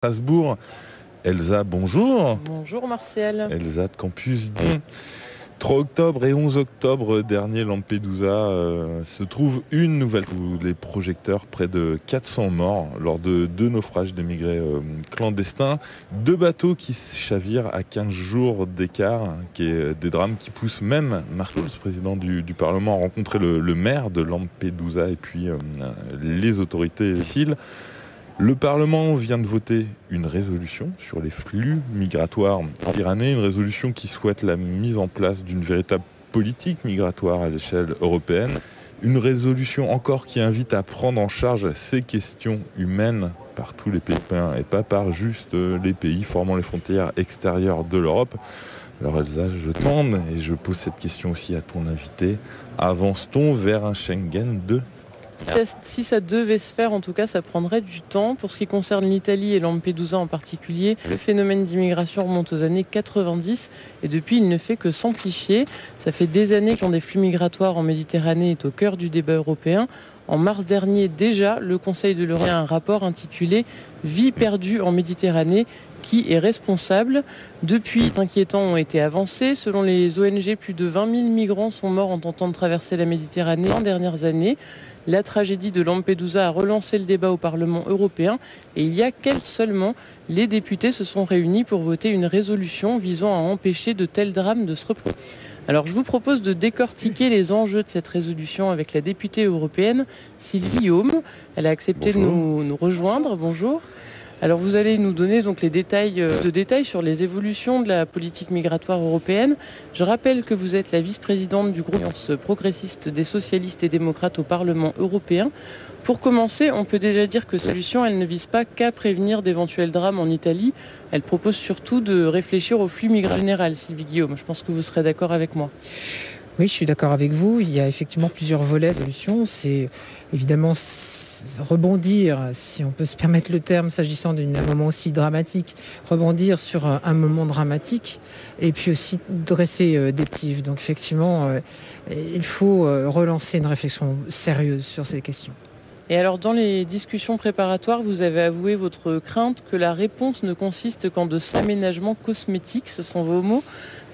Strasbourg. Elsa, bonjour. Bonjour Martial. Elsa de Campus 3 octobre et 11 octobre dernier, Lampedusa se trouve une nouvelle fois les projecteurs, près de 400 morts lors de 2 naufrages d'émigrés clandestins. 2 bateaux qui chavirent à 15 jours d'écart, qui est des drames qui poussent même Mark Schulz, président du Parlement, à rencontrer le maire de Lampedusa et puis les autorités civiles. Le Parlement vient de voter une résolution sur les flux migratoires en Méditerranée, une résolution qui souhaite la mise en place d'une véritable politique migratoire à l'échelle européenne. Une résolution encore qui invite à prendre en charge ces questions humaines par tous les pays européens et pas par juste les pays formant les frontières extérieures de l'Europe. Alors Elsa, je te demande, et je pose cette question aussi à ton invité, avance-t-on vers un Schengen 2 ? Si ça devait se faire, en tout cas, ça prendrait du temps. Pour ce qui concerne l'Italie et Lampedusa en particulier, le phénomène d'immigration remonte aux années 90 et depuis, il ne fait que s'amplifier. Ça fait des années que des flux migratoires en Méditerranée est au cœur du débat européen. En mars dernier, déjà, le Conseil de l'Europe a un rapport intitulé « Vie perdue en Méditerranée ». Qui est responsable? Depuis, inquiétants ont été avancés. Selon les ONG, plus de 20 000 migrants sont morts en tentant de traverser la Méditerranée ces dernières années. La tragédie de Lampedusa a relancé le débat au Parlement européen et il y a quelques seulement, les députés se sont réunis pour voter une résolution visant à empêcher de tels drames de se reproduire. Alors je vous propose de décortiquer les enjeux de cette résolution avec la députée européenne Sylvie Guillaume. Elle a accepté de nous rejoindre. Bonjour. Alors vous allez nous donner donc les détails sur les évolutions de la politique migratoire européenne. Je rappelle que vous êtes la vice-présidente du groupe progressiste des socialistes et démocrates au Parlement européen. Pour commencer, on peut déjà dire que cette solution, elle ne vise pas qu'à prévenir d'éventuels drames en Italie. Elle propose surtout de réfléchir au flux migratoire général, Sylvie Guillaume. Je pense que vous serez d'accord avec moi. Oui, je suis d'accord avec vous. Il y a effectivement plusieurs volets de solution. C'est évidemment rebondir, si on peut se permettre le terme, s'agissant d'un moment aussi dramatique, rebondir sur un moment dramatique et puis aussi dresser des directives. Donc effectivement, il faut relancer une réflexion sérieuse sur ces questions. Et alors, dans les discussions préparatoires, vous avez avoué votre crainte que la réponse ne consiste qu'en de aménagements cosmétiques, ce sont vos mots.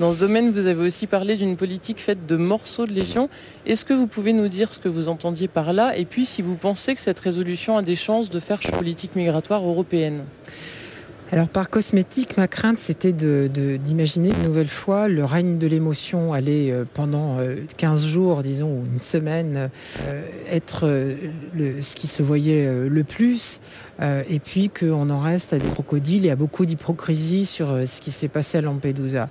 Dans ce domaine, vous avez aussi parlé d'une politique faite de morceaux de légion. Est-ce que vous pouvez nous dire ce que vous entendiez par là? Et puis, si vous pensez que cette résolution a des chances de faire changer la politique migratoire européenne? Alors par cosmétique, ma crainte c'était d'imaginer une nouvelle fois le règne de l'émotion aller pendant 15 jours, disons, ou une semaine, être ce qui se voyait le plus, et puis qu'on en reste à des crocodiles et à beaucoup d'hypocrisie sur ce qui s'est passé à Lampedusa.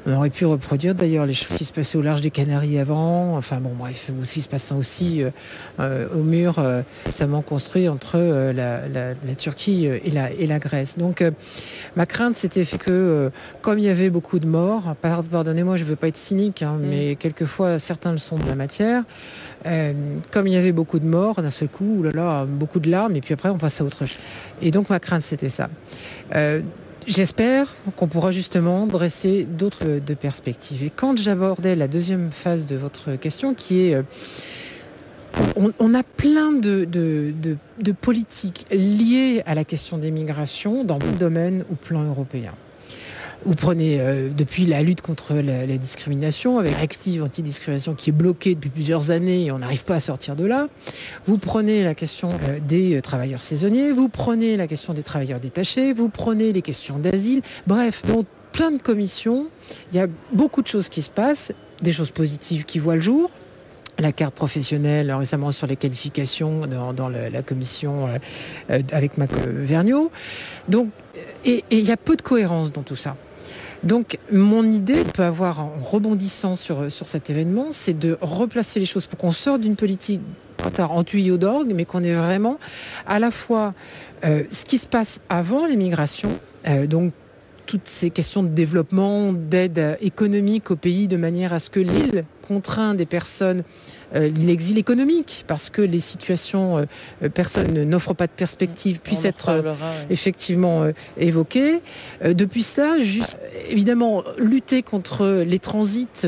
On aurait pu reproduire d'ailleurs les choses qui se passaient au large des Canaries avant, enfin bon bref, ce qui se passait aussi au mur récemment construit entre la Turquie et la Grèce. Donc ma crainte c'était que comme il y avait beaucoup de morts, pardonnez-moi je ne veux pas être cynique, mais quelquefois certains le sont de la matière, comme il y avait beaucoup de morts d'un seul coup, oulala, beaucoup de larmes et puis après on passe à autre chose. Et donc ma crainte c'était ça. J'espère qu'on pourra justement dresser d'autres perspectives. Et quand j'abordais la deuxième phase de votre question, qui est... On a plein de politiques liées à la question des migrations dans beaucoup de domaines au plan européen. Vous prenez depuis la lutte contre la discrimination, avec l'active antidiscrimination qui est bloquée depuis plusieurs années et on n'arrive pas à sortir de là. Vous prenez la question des travailleurs saisonniers, vous prenez la question des travailleurs détachés, vous prenez les questions d'asile. Bref, dans plein de commissions, il y a beaucoup de choses qui se passent, des choses positives qui voient le jour. La carte professionnelle récemment sur les qualifications dans la commission avec Mac Vergnaud. Donc, et il y a peu de cohérence dans tout ça. Donc, mon idée peut avoir, en rebondissant sur cet événement, c'est de replacer les choses pour qu'on sorte d'une politique en tuyau d'orgue, mais qu'on ait vraiment à la fois ce qui se passe avant les migrations, donc toutes ces questions de développement, d'aide économique au pays, de manière à ce que l'île contraint des personnes l'exil économique, parce que les situations, personne n'offre pas de perspective, puissent être effectivement évoquées. Depuis cela, évidemment, lutter contre les transits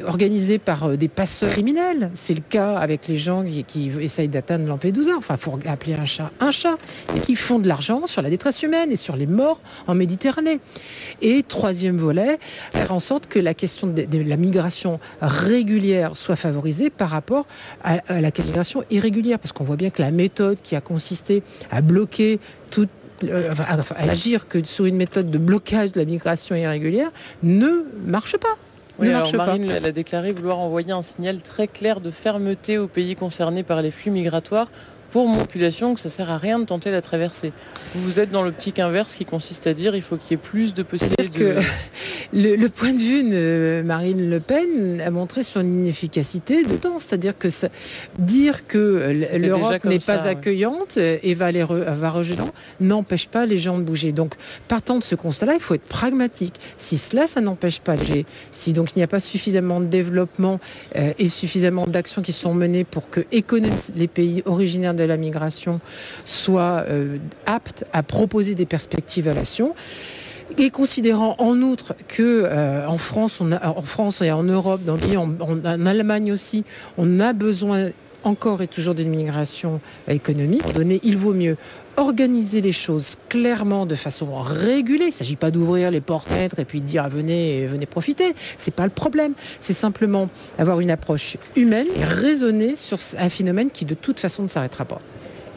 organisés par des passeurs criminels. C'est le cas avec les gens qui essayent d'atteindre Lampedusa. Enfin, il faut appeler un chat, et qui font de l'argent sur la détresse humaine et sur les morts en Méditerranée. Et troisième volet, faire en sorte que la question de la migration régulière soit favorisée par rapport à la question de la migration irrégulière. Parce qu'on voit bien que la méthode qui a consisté à bloquer toute à agir que sur une méthode de blocage de la migration irrégulière ne marche pas. Oui, alors Marine, elle a déclaré vouloir envoyer un signal très clair de fermeté aux pays concernés par les flux migratoires pour mon population, que ça ne sert à rien de tenter la traversée. Vous êtes dans l'optique inverse qui consiste à dire qu'il faut qu'il y ait plus de possibilités. Le point de vue de Marine Le Pen a montré son inefficacité de temps. C'est-à-dire que dire que l'Europe n'est pas accueillante et va rejeter n'empêche pas les gens de bouger. Donc, partant de ce constat-là, il faut être pragmatique. Si cela, ça n'empêche pas de bouger, si donc il n'y a pas suffisamment de développement et suffisamment d'actions qui sont menées pour que les pays originaires de la migration soient aptes à proposer des perspectives à l'action. Et considérant en outre que en France et en Europe, en Allemagne aussi, on a besoin encore et toujours d'une migration économique, il vaut mieux organiser les choses clairement de façon régulée. Il ne s'agit pas d'ouvrir les portes-fenêtres et puis de dire venez profiter. Ce n'est pas le problème. C'est simplement avoir une approche humaine et raisonner sur un phénomène qui de toute façon ne s'arrêtera pas.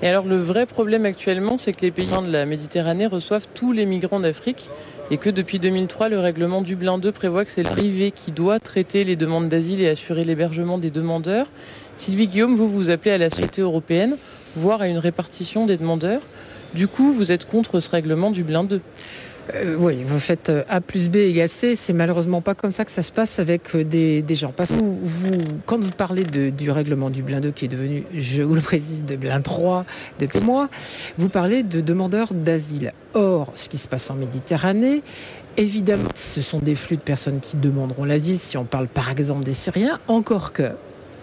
Et alors le vrai problème actuellement, c'est que les pays de la Méditerranée reçoivent tous les migrants d'Afrique et que depuis 2003, le règlement Dublin II prévoit que c'est l'arrivée qui doit traiter les demandes d'asile et assurer l'hébergement des demandeurs. Sylvie Guillaume, vous appelez à la solidarité européenne, voire à une répartition des demandeurs. Du coup, vous êtes contre ce règlement Dublin II. Oui, vous faites A plus B égale C. C'est malheureusement pas comme ça que ça se passe avec des gens. Parce que quand vous parlez du règlement Dublin II, qui est devenu, je vous le précise, Dublin III depuis mois, vous parlez de demandeurs d'asile. Or, ce qui se passe en Méditerranée, évidemment, ce sont des flux de personnes qui demanderont l'asile, si on parle par exemple des Syriens, encore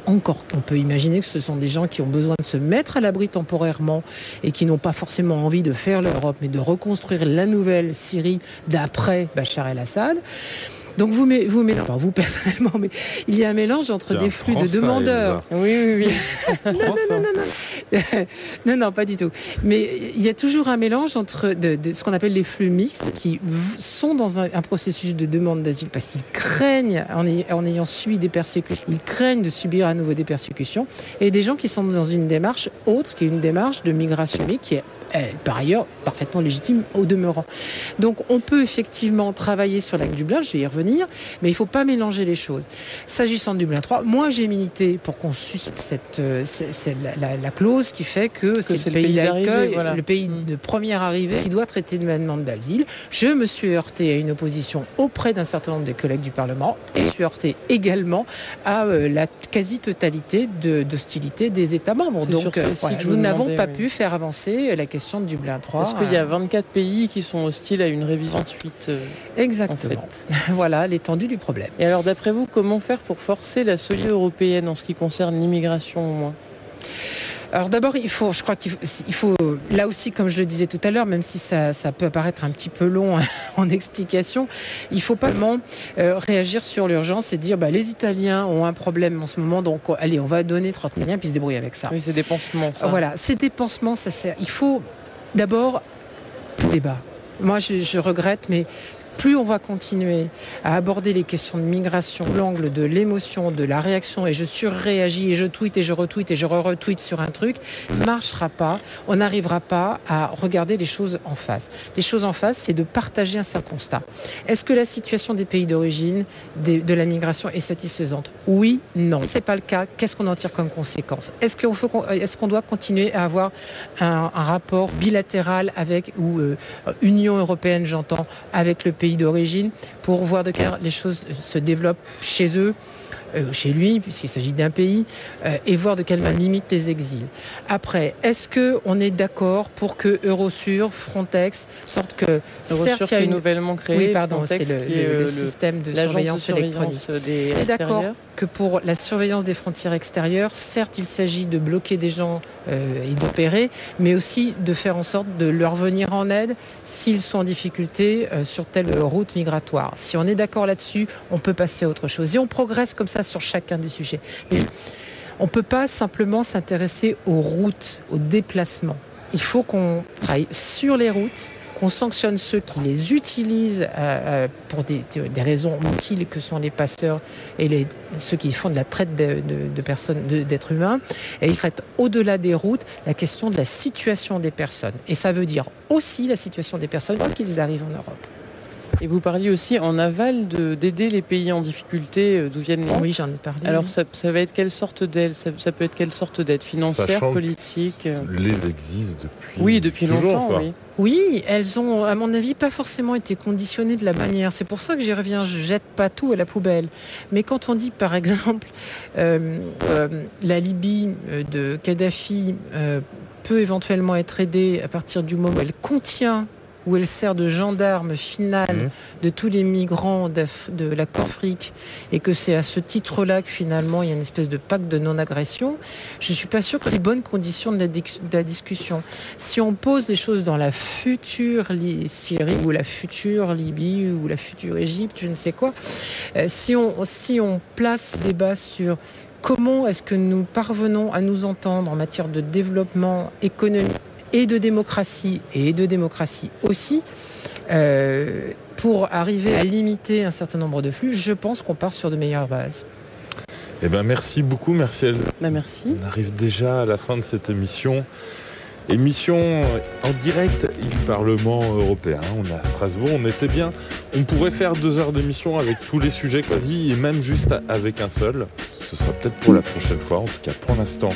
on peut imaginer que ce sont des gens qui ont besoin de se mettre à l'abri temporairement et qui n'ont pas forcément envie de faire l'Europe, mais de reconstruire la nouvelle Syrie d'après Bachar el-Assad. Donc vous mélangez, vous personnellement, mais il y a un mélange entre des flux de demandeurs. Oui. Non, pas du tout. Mais il y a toujours un mélange entre de ce qu'on appelle les flux mixtes qui sont dans un processus de demande d'asile parce qu'ils craignent, en ayant subi des persécutions, ils craignent de subir à nouveau des persécutions, et des gens qui sont dans une démarche autre, qui est une démarche de migration qui est par ailleurs parfaitement légitime au demeurant. Donc on peut effectivement travailler sur la Dublin, je vais y revenir, mais il ne faut pas mélanger les choses. S'agissant de Dublin 3, moi j'ai milité pour qu'on suspende la clause qui fait que c'est le pays d'accueil, le pays de première arrivée qui doit traiter de ma demande d'asile. Je me suis heurté à une opposition auprès d'un certain nombre de collègues du Parlement et je suis heurté également à la quasi-totalité d'hostilité des États membres. Donc nous n'avons pas pu faire avancer la question de Dublin 3. Parce qu'il y a 24 pays qui sont hostiles à une révision de suite. Exactement. En fait. Voilà l'étendue du problème. Et alors d'après vous, comment faire pour forcer la solidarité européenne en ce qui concerne l'immigration au moins ? Alors d'abord, je crois qu'il faut, là aussi, comme je le disais tout à l'heure, même si ça peut apparaître un petit peu long en explication, il ne faut pas seulement réagir sur l'urgence et dire les Italiens ont un problème en ce moment, donc allez, on va donner 30 millions puis se débrouiller avec ça. Oui, c'est des pansements, ça. Voilà, ces dépensements, ça sert. Il faut d'abord débat. Moi, je regrette, mais plus on va continuer à aborder les questions de migration, l'angle de l'émotion, de la réaction, et je surréagis, et je tweete, et je retweete, et je retweete sur un truc, ça ne marchera pas. On n'arrivera pas à regarder les choses en face. Les choses en face, c'est de partager un certain constat. Est-ce que la situation des pays d'origine de la migration est satisfaisante ? Oui, non. Si ce n'est pas le cas, qu'est-ce qu'on en tire comme conséquence ? Est-ce qu'on doit continuer à avoir un rapport bilatéral avec, ou Union européenne, j'entends, avec le pays d'origine pour voir de quelle les choses se développent chez eux. chez lui, puisqu'il s'agit d'un pays, et voir de quelle manière limite les exils. Après, est-ce qu'on est d'accord pour que Eurosur, Frontex, sorte que certes il y a nouvellement créé, oui, pardon, Frontex, c'est le système de surveillance électronique. On est d'accord que pour la surveillance des frontières extérieures, certes, il s'agit de bloquer des gens et d'opérer, mais aussi de faire en sorte de leur venir en aide s'ils sont en difficulté sur telle route migratoire. Si on est d'accord là-dessus, on peut passer à autre chose. Et on progresse comme ça sur chacun des sujets. Mais on ne peut pas simplement s'intéresser aux routes, aux déplacements. Il faut qu'on travaille sur les routes, qu'on sanctionne ceux qui les utilisent pour des raisons utiles que sont les passeurs et ceux qui font de la traite de personnes, d'êtres humains. Et il traite au-delà des routes la question de la situation des personnes. Et ça veut dire aussi la situation des personnes quand ils arrivent en Europe. Et vous parliez aussi en aval d'aider les pays en difficulté d'où viennent les gens. Oui, j'en ai parlé. Alors ça va être quelle sorte d'aide? Ça peut être quelle sorte d'aide? Financière, politique? Les existent depuis... Oui, depuis longtemps, oui. Oui, elles ont, à mon avis, pas forcément été conditionnées de la manière. C'est pour ça que j'y reviens, je jette pas tout à la poubelle. Mais quand on dit, par exemple, la Libye de Kadhafi peut éventuellement être aidée à partir du moment où elle contient, où elle sert de gendarme final de tous les migrants de l'accord fric, et que c'est à ce titre-là que finalement il y a une espèce de pacte de non-agression, je ne suis pas sûre que c'est les bonnes conditions de la discussion. Si on pose les choses dans la future Syrie, ou la future Libye, ou la future Égypte, je ne sais quoi, si on place le débat sur comment est-ce que nous parvenons à nous entendre en matière de développement économique, et de démocratie aussi, pour arriver à limiter un certain nombre de flux, je pense qu'on part sur de meilleures bases. Eh ben, merci beaucoup, merci Elsa. Merci. On arrive déjà à la fin de cette émission. Émission en direct du Parlement européen. On est à Strasbourg, on était bien. On pourrait faire 2 heures d'émission avec tous les sujets quasi, et même juste avec un seul. Ce sera peut-être pour la prochaine fois. En tout cas, pour l'instant,